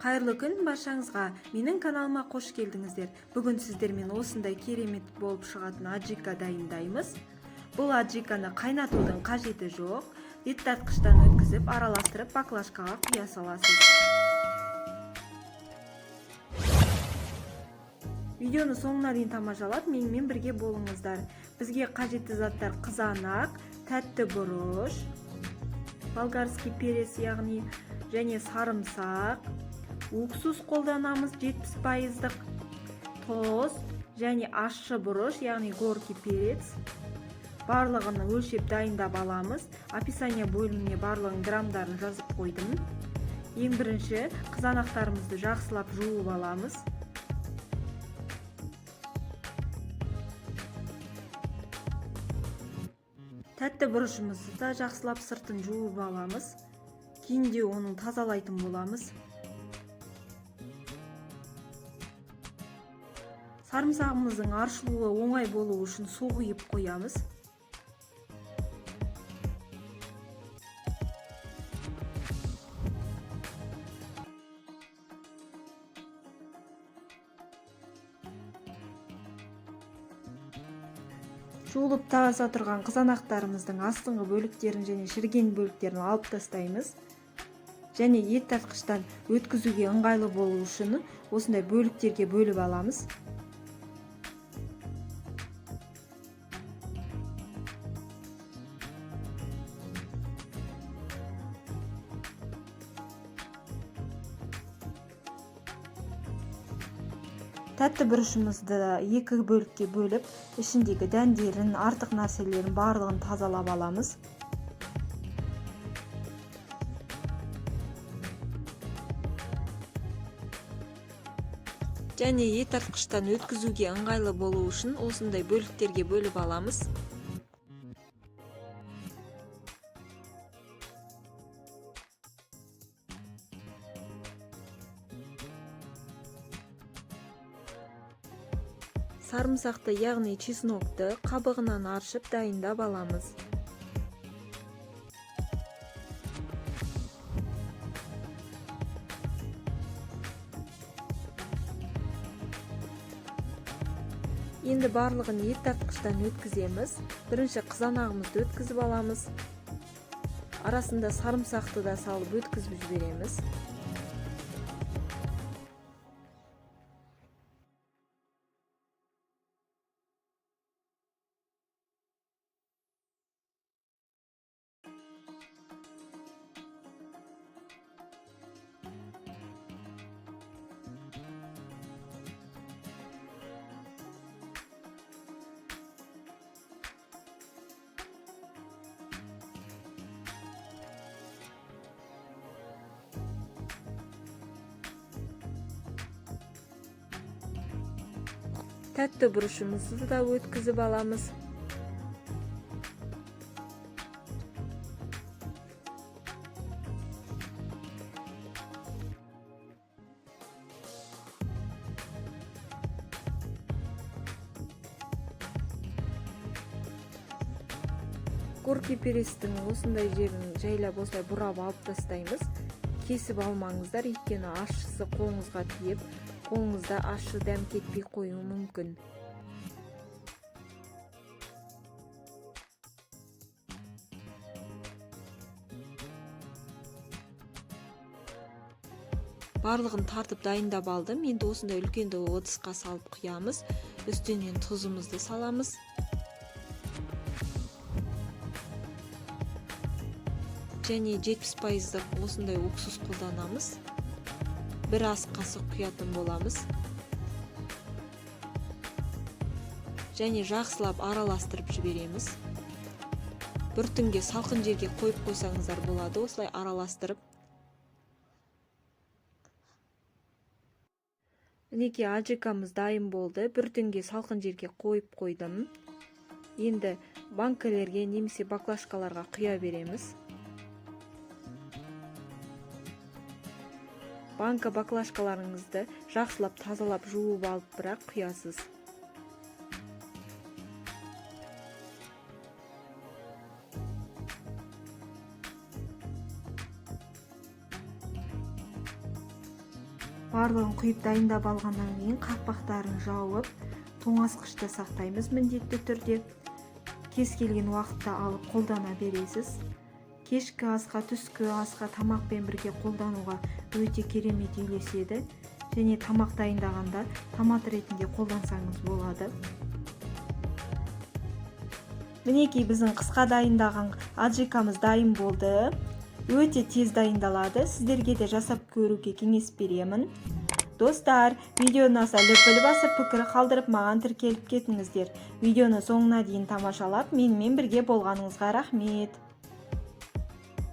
Кайырлы күн баршаңызга. Менин каналыма кош келдиңиздер. Бүгүн сиздер менен осундай керемет болуп чыгатын аджика дайындайбыз. Бул аджиканы кайнатуудун кажети жок. Ит тарткычтан өткүзүп, аралаштырып баклажкага куя саласыз. Видеону соңуна дейин тамашалап, менен бирге болуңуздар. Бизге кажеттүү заттар: кызанак, тәтті буруш, болгарский перец, яғни және сарымсак, уксус колдонамыз 70%, тоз және ашшы буруш, яғни горький перец. Барлығын өлшеп дайындап аламыз. Описание бөлүмүнө барлығын граммдарын жазып койдум. Ең биринчи кызанактарыбызды жакшылап жууп аламыз. Тәтті бурушубузду да жакшылап сыртын жууп аламыз. Кийинде onu тазалайтын боламыз. Сарымсагыбыздын аршылуу оңай болуу үчүн суу куюп коябыз. Жуулуп таза турган кызанактарыбыздын астыңкы бөлүктерин және ширген бөлүктерин алып тастайбыз. Және эт тарткычтан өткүзүүгө ыңгайлуу болуу үчүн осундай бөлүктерге бөлүп аламыз. Тәтті бурушубузду эки бөлүккө бөлүп, ичиндеги дәндерин, артык нерселерин барлыгын тазалап аламыз. Және эт тарткычтан өткүзүүгө ыңгайлуу болуу үчүн осундай бөлүктерге бөлүп аламыз. Сарымсакты, яғни чеснокты кабыгынан аршып дайындап аламыз. Енді барлығын ет тарткычтан өткіземіз. Биринчи кызанагыбызды өткүзүп аламыз. Арасында сарымсакты да салып өткүзүп жиберемиз. Тәтті бурушубузду да өткүзүп аламыз. Горький перецтин осундай жерин жайлап осылай бурап алып тастайбыз. Кесип алмаңыздар, ийкени ашчысы колуңузга тиеп, колуңузда ашчы дәм кетпей коюу мүмкүн. Барлығын тартып дайындап алдым. Енді осындай үлкенді ыдыска салып куябыз. Үстүнөн тузумузду саламыз. Және 70% осындай уксус колдонамыз. Bir az касык куятын боламыз. Және жакшылап аралаштырып жиберемиз. Бір түнге салкын жерге коюп койсоңуздар болот, осылай аралаштырып. Мінекей аджикамыз дайын болды. Бір түнге салкын жерге коюп койдум. Енді банкалерге немесе баклажкаларга куя беремиз. Банка баклажкаларыңызды жакшылап тазалап жууп алып бирок куясыз. Барлығын құйып дайындап алғаннан кейін қақпақтарын жауып, тоңазытқышта сақтаймыз міндетті түрде. Кез келген уақытта алып қолдана бересіз. Кешкі асқа, түскі асқа тамақпен бірге қолдануға өте керемет үйлеседі. Және тамақ дайындағанда томат ретінде қолдансаңыз болады. Мінекей біздің қысқа дайындаған аджикамыз дайын болды. Өте тез дайындалады. Сіздерге де жасап көруге кеңес беремін. Достар, видеоны аса лүпіл басып, пікір қалдырып, маған тіркеліп кетіңіздер. Видеоны соңына дейін тамашалап, менімен бірге болғаныңызға рахмет.